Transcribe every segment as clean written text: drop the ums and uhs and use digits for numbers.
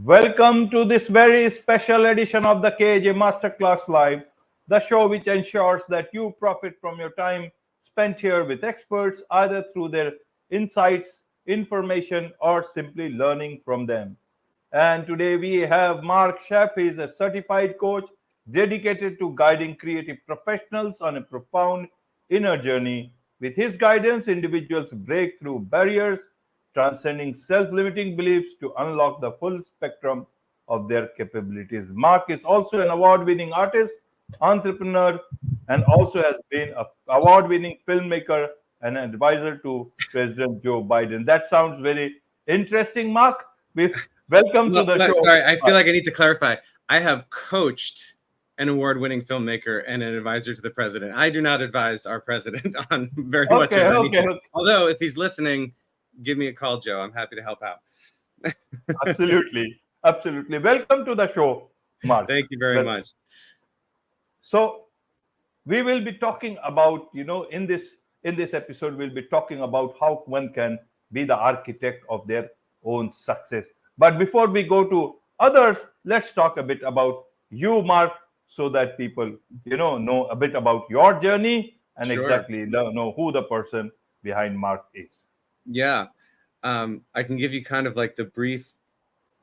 Welcome to this very special edition of the KAJ Masterclass Live, the show which ensures that you profit from your time spent here with experts, either through their insights, information, or simply learning from them. And today we have Marc Scheff. He is a certified coach dedicated to guiding creative professionals on a profound inner journey. With his guidance, individuals break through barriers, transcending self-limiting beliefs to unlock the full spectrum of their capabilities. Mark is also an award-winning artist, entrepreneur, and also has been an award-winning filmmaker and an advisor to President Joe Biden. That sounds very interesting, Mark. Welcome to the show. Sorry, I feel like I need to clarify. I have coached an award-winning filmmaker and an advisor to the president. I do not advise our president on very much of anything. Okay. Although, if he's listening, give me a call, Joe. I'm happy to help out. Absolutely. Welcome to the show, Mark. Thank you very much. So, we will be talking about, in this episode, we'll be talking about how one can be the architect of their own success. But before we go to others, let's talk a bit about you, Mark, so that people, know a bit about your journey and exactly know who the person behind Mark is. Yeah, I can give you kind of like the brief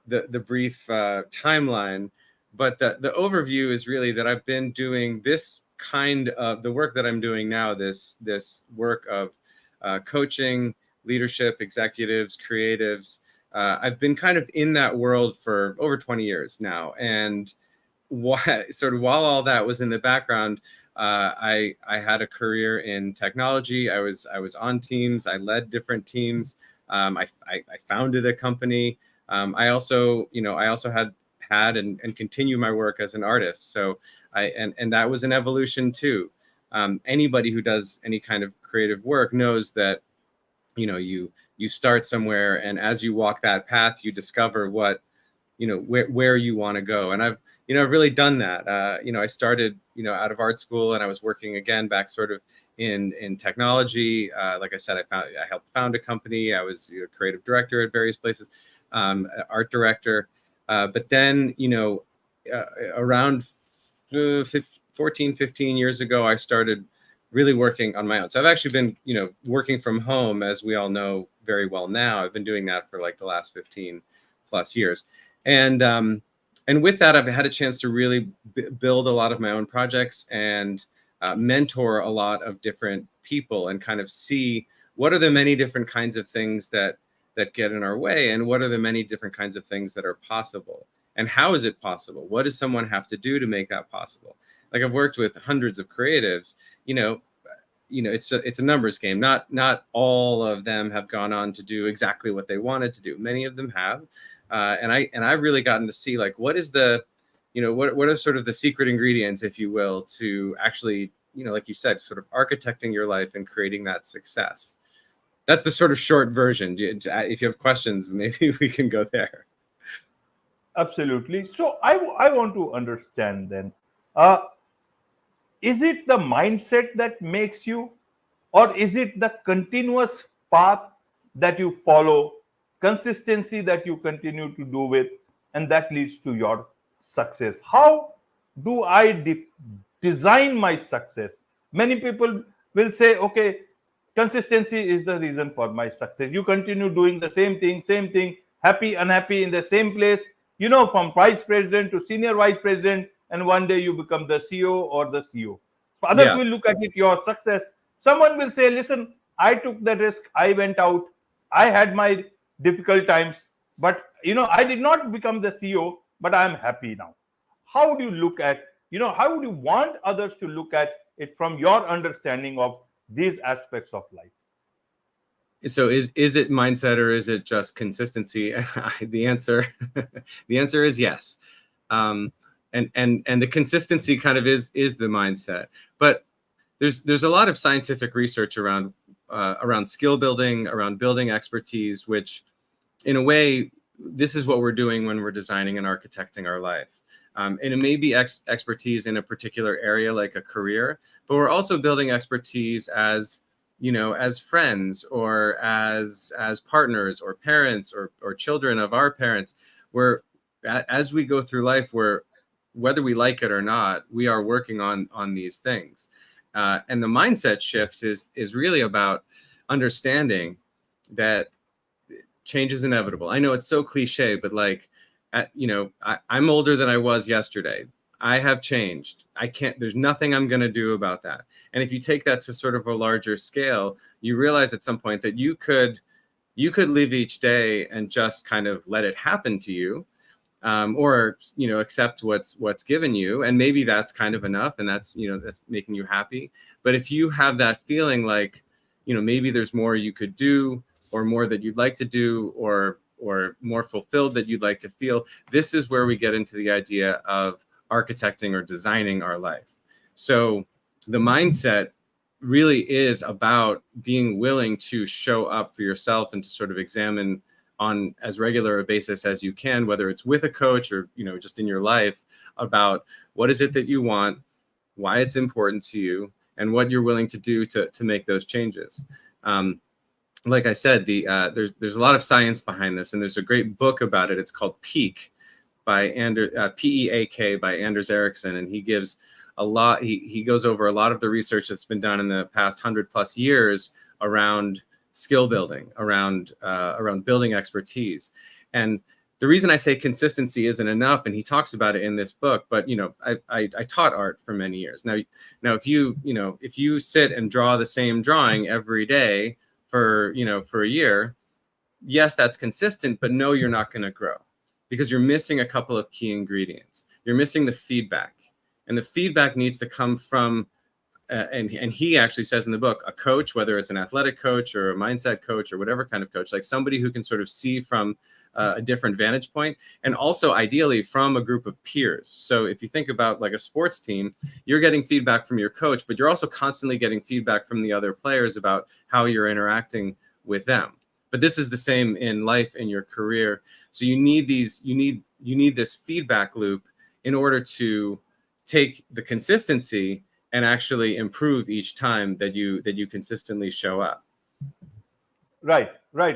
timeline, but the overview is really that I've been doing this kind of the work that I'm doing now. This work of coaching, leadership, executives, creatives. I've been kind of in that world for over 20 years now, and while all that was in the background, I had a career in technology. I was on teams. I led different teams. I founded a company. I also had and continue my work as an artist. So and that was an evolution too. Anybody who does any kind of creative work knows that you start somewhere, and as you walk that path, you discover what where you want to go. And I've really done that. I started, out of art school, and I was working again back sort of in technology. Like I said, I helped found a company. I was a creative director at various places, art director. But then, around 14, 15 years ago, I started really working on my own. So I've actually been, working from home, as we all know very well now. I've been doing that for like the last 15 plus years. And with that, I've had a chance to really build a lot of my own projects and mentor a lot of different people and kind of see what are the many different kinds of things that get in our way, and what are the many different kinds of things that are possible, and how is it possible? What does someone have to do to make that possible? Like, I've worked with hundreds of creatives. It's a numbers game. Not all of them have gone on to do exactly what they wanted to do. Many of them have. And I've really gotten to see, like, what is the, what are sort of the secret ingredients, if you will, to actually, like you said, sort of architecting your life and creating that success. That's the sort of short version. If you have questions, maybe we can go there. Absolutely. So I want to understand then, is it the mindset that makes you, or is it the continuous path that you follow, consistency that you continue to do with, and that leads to your success? How do I design my success? Many people will say, okay, consistency is the reason for my success. You continue doing the same thing, happy, unhappy, in the same place, from vice president to senior vice president, and one day you become the CEO or the CEO. Others will look at it, your success. Someone will say, listen, I took the risk, I went out, I had my difficult times, but I did not become the CEO, but I'm happy now. How do you look at, how would you want others to look at it from your understanding of these aspects of life? So is it mindset, or is it just consistency? The answer is yes. And the consistency kind of is the mindset. But there's a lot of scientific research around skill building, around building expertise, which, in a way, this is what we're doing when we're designing and architecting our life. And it may be expertise in a particular area, like a career, but we're also building expertise as friends, or as partners, or parents, or children of our parents. We're as we go through life, whether we like it or not, we are working on these things. And the mindset shift is really about understanding that change is inevitable. I know it's so cliche, but like, I'm older than I was yesterday. I have changed. There's nothing I'm going to do about that. And if you take that to sort of a larger scale, you realize at some point that you could live each day and just kind of let it happen to you, or accept what's given you, and maybe that's kind of enough, and that's making you happy. But if you have that feeling like maybe there's more you could do, or more that you'd like to do, or more fulfilled that you'd like to feel, this is where we get into the idea of architecting or designing our life. So the mindset really is about being willing to show up for yourself and to sort of examine on as regular a basis as you can, whether it's with a coach or just in your life, about what is it that you want, why it's important to you, and what you're willing to do to make those changes. Like I said, there's a lot of science behind this, and there's a great book about it. It's called Peak by P-E-A-K by Anders Ericsson, and he gives a lot. He goes over a lot of the research that's been done in the past 100+ years around skill building, around building expertise. And the reason I say consistency isn't enough, and he talks about it in this book, but I taught art for many years. Now if you sit and draw the same drawing every day for a year, yes, that's consistent, but no, you're not going to grow, because you're missing a couple of key ingredients. You're missing the feedback, and the feedback needs to come from and he actually says in the book, a coach, whether it's an athletic coach or a mindset coach or whatever kind of coach, like somebody who can sort of see from a different vantage point, and also ideally from a group of peers. So if you think about like a sports team, you're getting feedback from your coach, but you're also constantly getting feedback from the other players about how you're interacting with them. But this is the same in life, in your career. So you need this feedback loop in order to take the consistency and actually improve each time that you consistently show up. Right,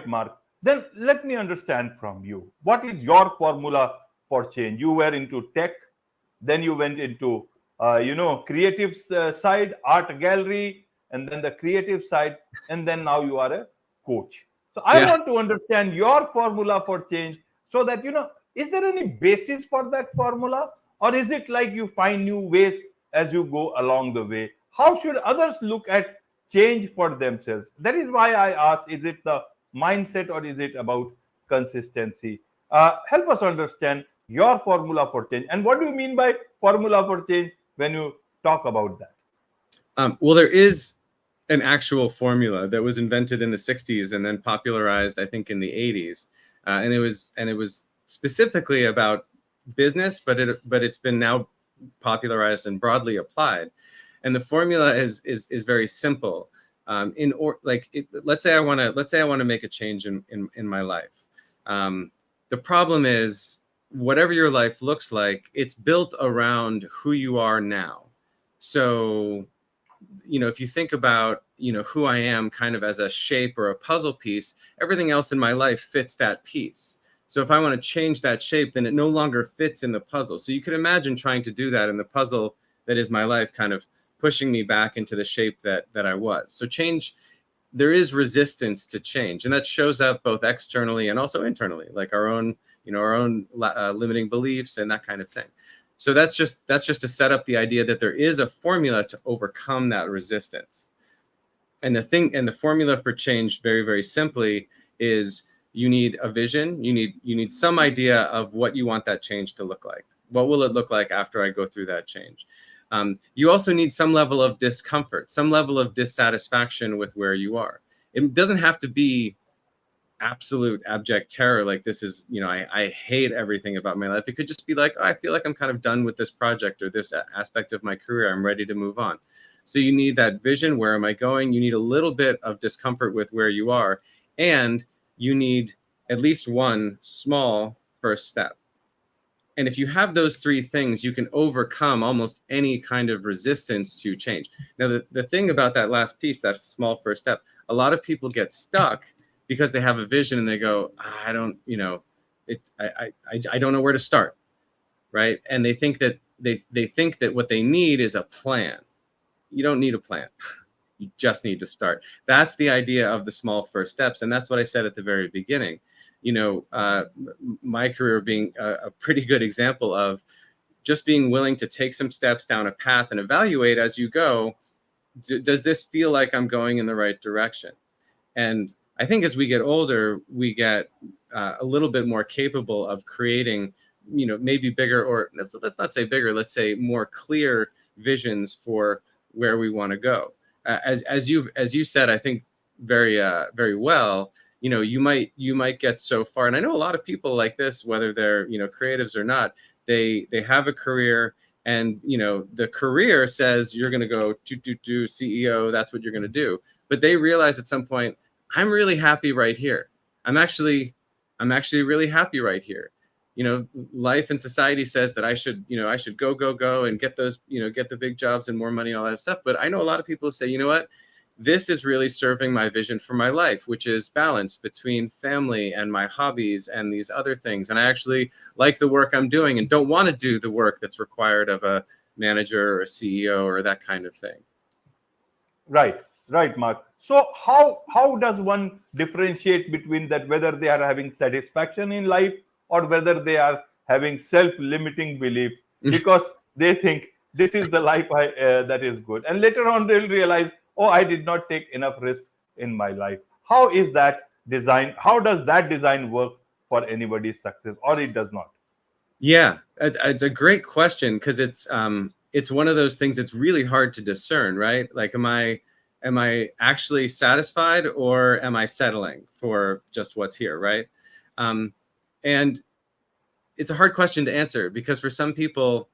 Mark. Then let me understand from you, what is your formula for change? You were into tech, then you went into creative side, art gallery, and then the creative side, and then now you are a coach. So I want to understand your formula for change, so that is there any basis for that formula, or is it like you find new ways as you go along the way? How should others look at change for themselves? That is why I asked, is it the mindset or is it about consistency? Help us understand your formula for change, and what do you mean by formula for change when you talk about that? Well, there is an actual formula that was invented in the 60s and then popularized, I think, in the 80s, and it was specifically about business, but it's been now popularized and broadly applied. And the formula is very simple. Let's say I want to make a change in my life. The problem is, whatever your life looks like, it's built around who you are now. So, if you think about, who I am kind of as a shape or a puzzle piece, everything else in my life fits that piece. So if I want to change that shape, then it no longer fits in the puzzle. So you could imagine trying to do that in the puzzle that is my life, kind of pushing me back into the shape that I was. So change, there is resistance to change, and that shows up both externally and also internally, like our own limiting beliefs and that kind of thing. So that's just to set up the idea that there is a formula to overcome that resistance. And the formula for change, very, very simply, is you need a vision. You need some idea of what you want that change to look like. What will it look like after I go through that change? You also need some level of discomfort, some level of dissatisfaction with where you are. It doesn't have to be absolute abject terror, like this is, I hate everything about my life. It could just be like, oh, I feel like I'm kind of done with this project or this aspect of my career. I'm ready to move on. So you need that vision. Where am I going? You need a little bit of discomfort with where you are, and you need at least one small first step. And if you have those three things, you can overcome almost any kind of resistance to change. Now, the thing about that last piece, that small first step, a lot of people get stuck because they have a vision and they go, I don't I don't know where to start, right? And they think that they think that what they need is a plan. You don't need a plan. You just need to start. That's the idea of the small first steps. And that's what I said at the very beginning. My career being a pretty good example of just being willing to take some steps down a path and evaluate as you go. Does this feel like I'm going in the right direction? And I think as we get older, we get a little bit more capable of creating, maybe bigger, or let's not say bigger, let's say more clear visions for where we want to go. As you said, I think very well. You might get so far, and I know a lot of people like this, whether they're creatives or not. They have a career, and the career says you're going to go to CEO. That's what you're going to do. But they realize at some point, I'm really happy right here. I'm actually really happy right here. Life and society says that I should go and get those, get the big jobs and more money and all that stuff. But I know a lot of people say, you know what, this is really serving my vision for my life, which is balance between family and my hobbies and these other things. And I actually like the work I'm doing and don't want to do the work that's required of a manager or a CEO or that kind of thing. Right, Mark. So how does one differentiate between that, whether they are having satisfaction in life or whether they are having self-limiting belief because they think this is the life that is good, and later on they'll realize, oh, I did not take enough risk in my life. How is that design? How does that design work for anybody's success, or it does not? Yeah, it's a great question, because it's one of those things that's really hard to discern, right? Like, am I actually satisfied, or am I settling for just what's here, right? And it's a hard question to answer, because for some people,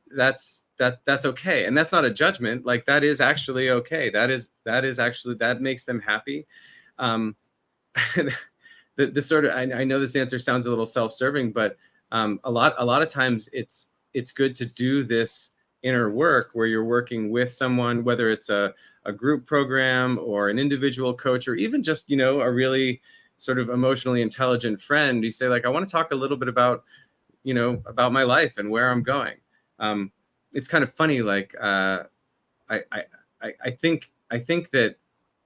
that's okay, and that's not a judgment. Like, that is actually okay. That makes them happy. The sort of, I know this answer sounds a little self-serving, but a lot of times it's good to do this inner work where you're working with someone, whether it's a group program or an individual coach, or even just a really sort of emotionally intelligent friend. You say, like, I want to talk a little bit about my life and where I'm going. It's kind of funny, like I think that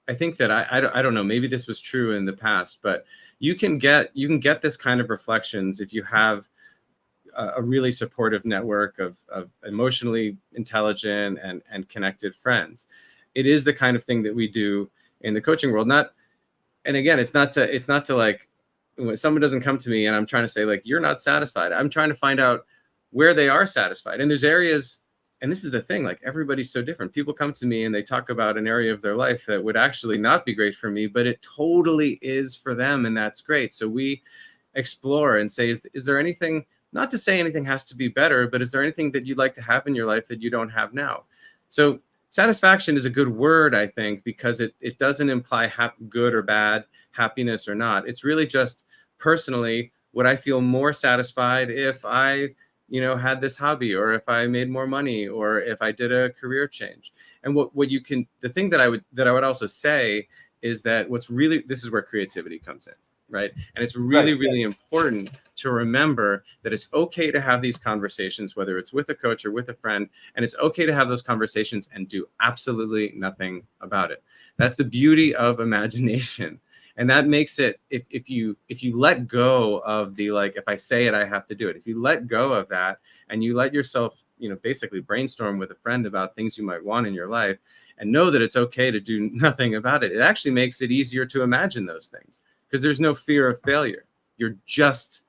I don't know, maybe this was true in the past, but you can get this kind of reflections if you have a really supportive network of emotionally intelligent and connected friends. It is the kind of thing that we do in the coaching world. And again, it's not to like, when someone doesn't come to me and I'm trying to say, like, you're not satisfied. I'm trying to find out where they are satisfied. And there's areas, and this is the thing, like, everybody's so different. People come to me and they talk about an area of their life that would actually not be great for me, but it totally is for them, and that's great. So we explore and say, is there anything, not to say anything has to be better, but is there anything that you'd like to have in your life that you don't have now? So satisfaction is a good word, I think, because it doesn't imply good or bad, happiness or not. It's really just, personally, would I feel more satisfied if I had this hobby, or if I made more money, or if I did a career change? And the thing that I would also say is that this is where creativity comes in, right? And it's really important to remember that it's okay to have these conversations, whether it's with a coach or with a friend, and it's okay to have those conversations and do absolutely nothing about it. That's the beauty of imagination. And that makes it, if you let go of the, like, if I say it, I have to do it. If you let go of that and you let yourself, basically brainstorm with a friend about things you might want in your life, and know that it's okay to do nothing about it, it actually makes it easier to imagine those things, because there's no fear of failure. You're just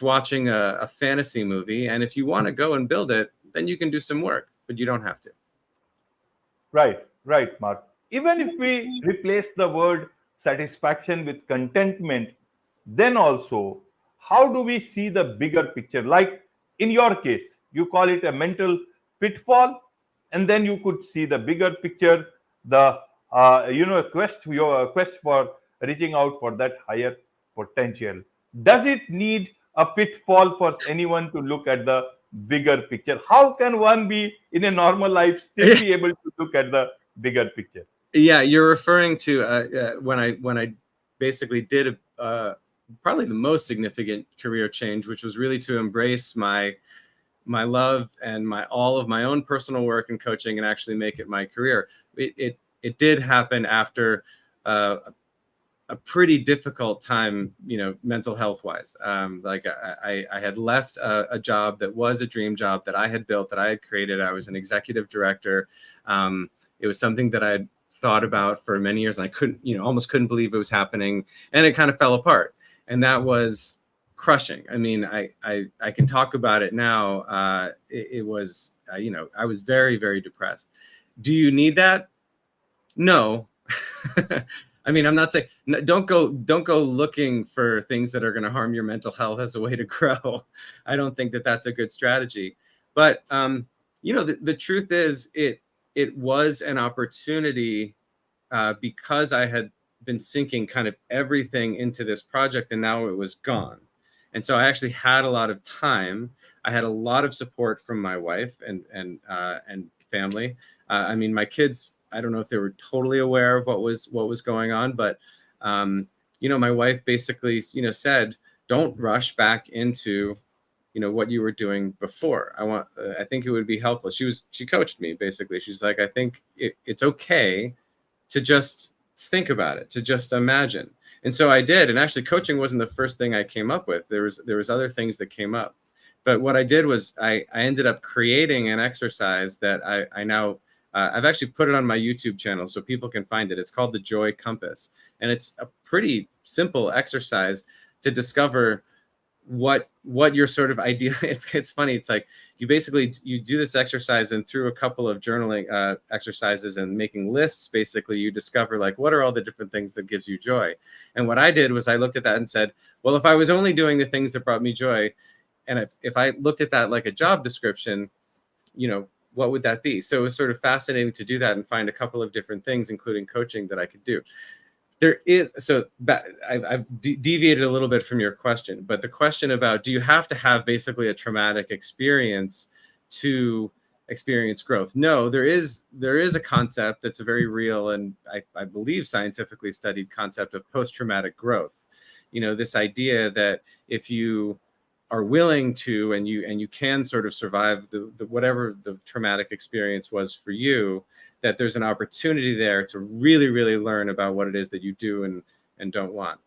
watching a fantasy movie, and if you want to go and build it, then you can do some work, but you don't have to. Right, Mark. Even if we replace the word satisfaction with contentment, then also, how do we see the bigger picture? Like, in your case, you call it a mental pitfall, and then you could see the bigger picture, the your quest for reaching out for that higher potential. Does it need a pitfall for anyone to look at the bigger picture? How can one be in a normal life still be able to look at the bigger picture? Yeah, you're referring to when I basically did probably the most significant career change, which was really to embrace my love and all of my own personal work and coaching and actually make it my career. It did happen after a pretty difficult time, mental health wise. Like I had left a job that was a dream job that I had built, that I had created. I was an executive director. It was something that I had thought about for many years, and I couldn't, almost couldn't believe it was happening, and it kind of fell apart. And that was crushing. I mean, I can talk about it now. It was, I was very, very depressed. Do you need that? No. I mean, I'm not saying don't go looking for things that are going to harm your mental health as a way to grow. I don't think that that's a good strategy. But the truth is, it was an opportunity because I had been sinking kind of everything into this project, and now it was gone. And so I actually had a lot of time. I had a lot of support from my wife and family. I mean, my kids, I don't know if they were totally aware of what was going on, but my wife basically, said, don't rush back into, what you were doing before. I think it would be helpful. She coached me basically. She's like, I think it's okay to just think about it, to just imagine. And so I did. And actually, coaching wasn't the first thing I came up with. There was other things that came up. But what I did was I ended up creating an exercise that I now I've actually put it on my YouTube channel so people can find it. It's called the Joy Compass. And it's a pretty simple exercise to discover what your sort of ideal. It's funny. It's like you do this exercise, and through a couple of journaling exercises and making lists, basically you discover like, what are all the different things that gives you joy. And what I did was I looked at that and said, well, if I was only doing the things that brought me joy, and if I looked at that like a job description, what would that be? So it was sort of fascinating to do that and find a couple of different things, including coaching, that I could do. I've deviated a little bit from your question, but the question about, do you have to have basically a traumatic experience to experience growth? No, there is a concept that's a very real and I believe scientifically studied concept of post-traumatic growth. This idea that if you are willing to, and you can sort of survive the whatever the traumatic experience was for you, that there's an opportunity there to really, really learn about what it is that you do and don't want.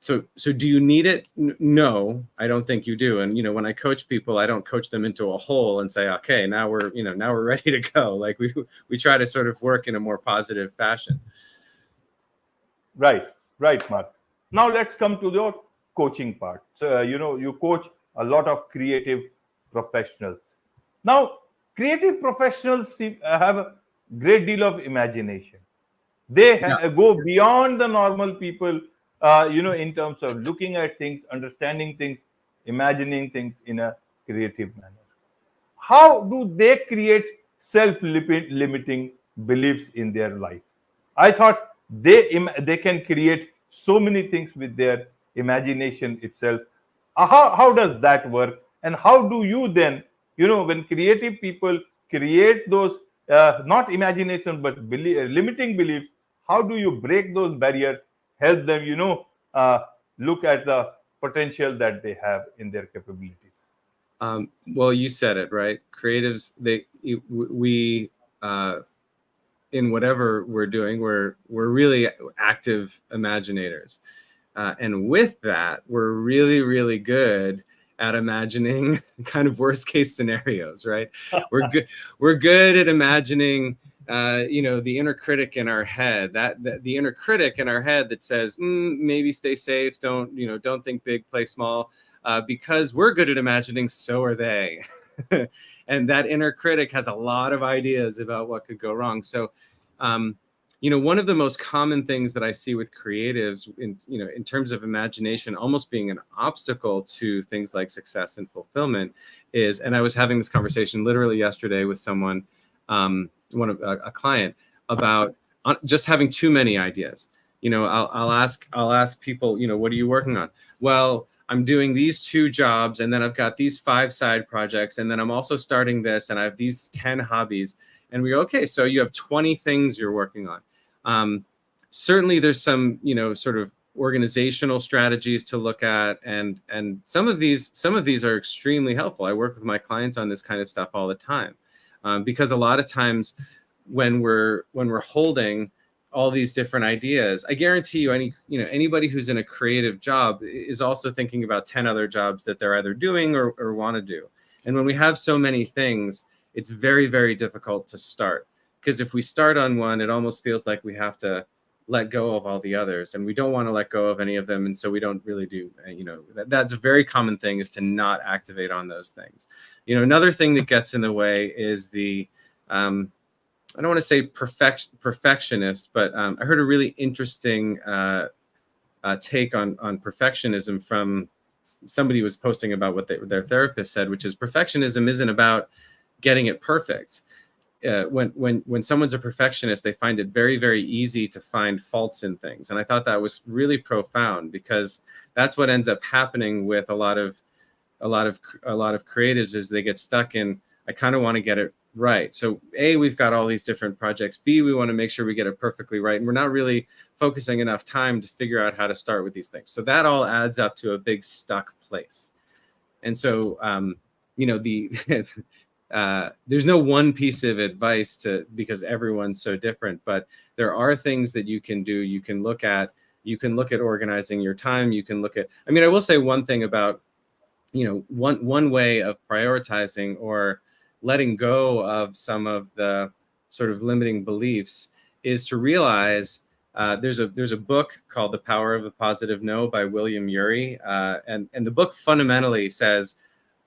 So do you need it? No, I don't think you do. And when I coach people, I don't coach them into a hole and say, okay, now we're ready to go. Like we try to sort of work in a more positive fashion. Right, Mark. Now let's come to your coaching part. So, you coach a lot of creative professionals. Now, creative professionals have a great deal of imagination. They go beyond the normal people, in terms of looking at things, understanding things, imagining things in a creative manner. How do they create self-limiting beliefs in their life? I thought they can create so many things with their imagination itself. How does that work? And how do you then, when creative people create those not imagination but limiting beliefs, how do you break those barriers, help them, look at the potential that they have in their capabilities? Well, you said it, right? Creatives, we in whatever we're doing, we're really active imaginators. And with that, we're really, really good at imagining kind of worst case scenarios, right? We're good at imagining, the inner critic in our head, the inner critic in our head that says, maybe stay safe, don't think big, play small, because we're good at imagining, so are they. And that inner critic has a lot of ideas about what could go wrong. So, one of the most common things that I see with creatives in terms of imagination almost being an obstacle to things like success and fulfillment is, and I was having this conversation literally yesterday with someone, a client, about just having too many ideas. I'll ask people, what are you working on? Well, I'm doing these 2 jobs, and then I've got these 5 side projects, and then I'm also starting this, and I have these 10 hobbies. And we go, okay, so you have 20 things you're working on. Certainly there's some, sort of organizational strategies to look at, and some of these are extremely helpful. I work with my clients on this kind of stuff all the time, because a lot of times when we're holding all these different ideas, I guarantee you, anybody who's in a creative job is also thinking about 10 other jobs that they're either doing or want to do. And when we have so many things, it's very, very difficult to start, because if we start on one, it almost feels like we have to let go of all the others, and we don't want to let go of any of them. And so we don't really do, that's a very common thing, is to not activate on those things. Another thing that gets in the way is the, I don't want to say perfectionist, but I heard a really interesting take on perfectionism from somebody who was posting about what their therapist said, which is perfectionism isn't about getting it perfect. When someone's a perfectionist, they find it very, very easy to find faults in things. And I thought that was really profound, because that's what ends up happening with a lot of creatives, is they get stuck in, I kind of want to get it right. So A, we've got all these different projects. B, we want to make sure we get it perfectly right. And we're not really focusing enough time to figure out how to start with these things. So that all adds up to a big stuck place. And so, there's no one piece of advice because everyone's so different, but there are things that you can do. You can look at organizing your time. You can look at, I will say one thing about, one way of prioritizing or letting go of some of the sort of limiting beliefs is to realize, there's a book called The Power of a Positive No by William Ury. And the book fundamentally says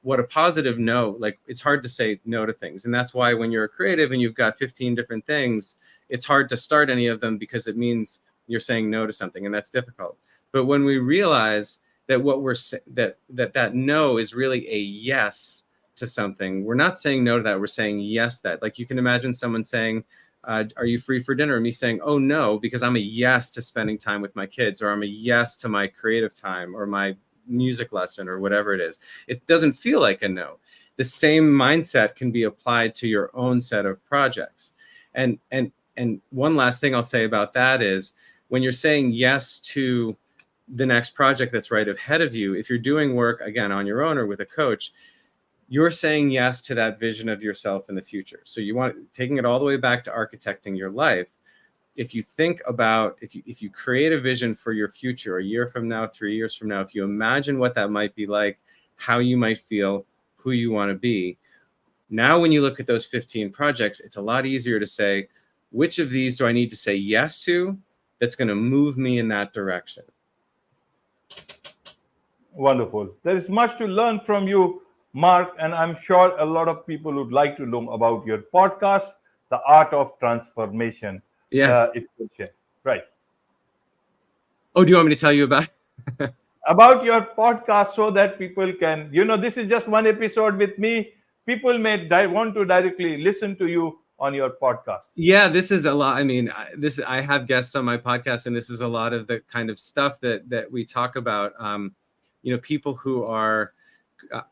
what a positive no, like, it's hard to say no to things. And that's why when you're a creative and you've got 15 different things, it's hard to start any of them, because it means you're saying no to something, and that's difficult. But when we realize that that no is really a yes to something, we're not saying no to that, we're saying yes to that. Like, you can imagine someone saying, are you free for dinner? And me saying, oh no, because I'm a yes to spending time with my kids, or I'm a yes to my creative time, or my music lesson, or whatever it is. It doesn't feel like a no. The same mindset can be applied to your own set of projects. And one last thing I'll say about that is, when you're saying yes to the next project that's right ahead of you, if you're doing work, again, on your own or with a coach, you're saying yes to that vision of yourself in the future. So you want, taking it all the way back to architecting your life. If you think about, if you create a vision for your future, a year from now, 3 years from now, if you imagine what that might be like, how you might feel, who you want to be. Now, when you look at those 15 projects, it's a lot easier to say, which of these do I need to say yes to that's going to move me in that direction? Wonderful. There is much to learn from you, Marc, and I'm sure a lot of people would like to know about your podcast, The Art of Transformation. Yes. If you could share. Right. Oh, do you want me to tell you about about your podcast, so that people can, this is just one episode with me. People may want to directly listen to you on your podcast. Yeah, this is a lot. I have guests on my podcast, and this is a lot of the kind of stuff that we talk about. People who are,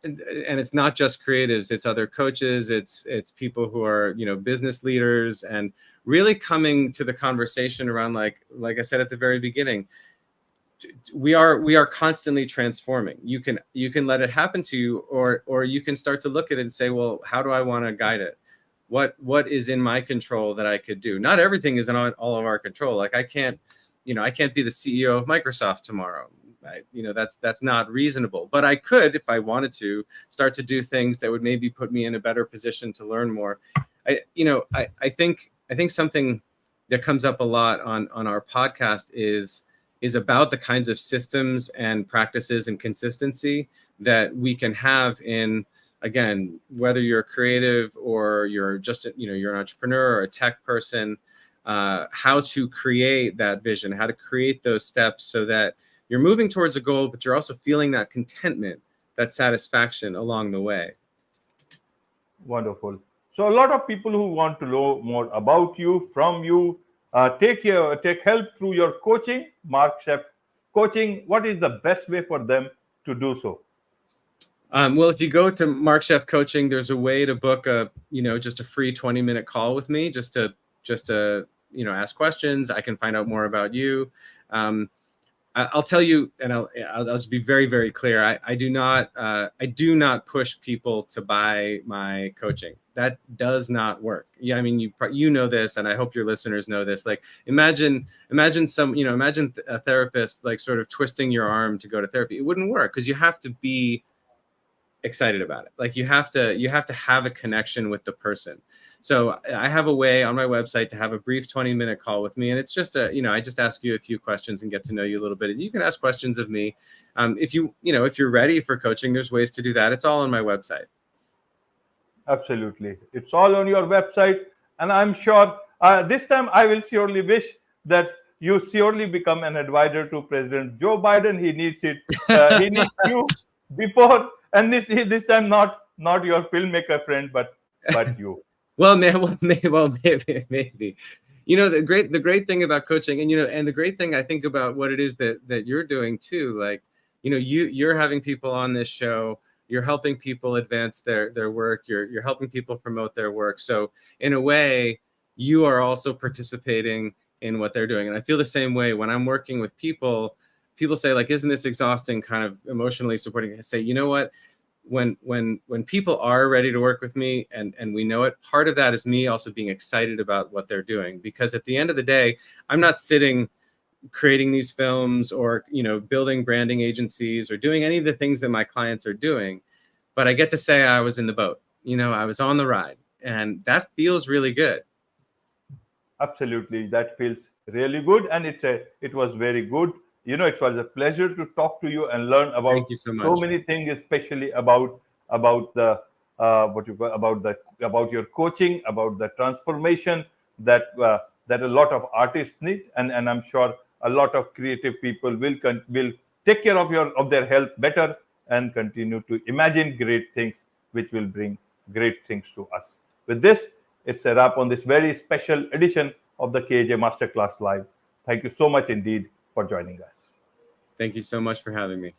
and it's not just creatives, it's other coaches, it's people who are, business leaders, and really coming to the conversation around, like I said at the very beginning, we are constantly transforming. You can let it happen to you, or you can start to look at it and say, well, how do I want to guide it? What is in my control that I could do? Not everything is in all of our control. Like, I can't be the CEO of Microsoft tomorrow. That's not reasonable. But I could, if I wanted to, start to do things that would maybe put me in a better position to learn more. I think something that comes up a lot on our podcast is about the kinds of systems and practices and consistency that we can have in, again, whether you're creative or you're just, you're an entrepreneur or a tech person, how to create that vision, how to create those steps so that you're moving towards a goal, but you're also feeling that contentment, that satisfaction along the way. Wonderful. So a lot of people who want to know more about you, from you, take help through your coaching, Marc Scheff coaching. What is the best way for them to do so? Well, if you go to Marc Scheff Coaching, there's a way to book just a free 20-minute call with me, just to ask questions. I can find out more about you. I'll tell you, and I'll just be very, very clear. I do not push people to buy my coaching. That does not work. Yeah, I mean, you know this, and I hope your listeners know this. Like, imagine a therapist like sort of twisting your arm to go to therapy. It wouldn't work because you have to be excited about it. Like you have to have a connection with the person. So I have a way on my website to have a brief 20-minute call with me. And it's just I just ask you a few questions and get to know you a little bit. And you can ask questions of me. If you're ready for coaching, there's ways to do that. It's all on my website. Absolutely. It's all on your website. And I'm sure this time I will surely wish that you surely become an advisor to President Joe Biden. He needs it. He needs you before. And this time not your filmmaker friend, but you. Well, maybe. The great thing about coaching, and the great thing I think about what it is that you're doing too, like, you're having people on this show, you're helping people advance their work, you're helping people promote their work. So in a way, you are also participating in what they're doing. And I feel the same way when I'm working with people. People say, like, isn't this exhausting? Kind of emotionally supporting. I say, you know what? When people are ready to work with me and we know it, part of that is me also being excited about what they're doing. Because at the end of the day, I'm not sitting creating these films or, building branding agencies or doing any of the things that my clients are doing. But I get to say I was in the boat, I was on the ride, and that feels really good. Absolutely. That feels really good. And it was very good. It was a pleasure to talk to you and learn about Thank you so much. many things, especially about the about your coaching, about the transformation that a lot of artists need, and I'm sure a lot of creative people will take care of their health better and continue to imagine great things, which will bring great things to us. With this, it's a wrap on this very special edition of the KAJ Masterclass Live. Thank you so much indeed for joining us. Thank you so much for having me.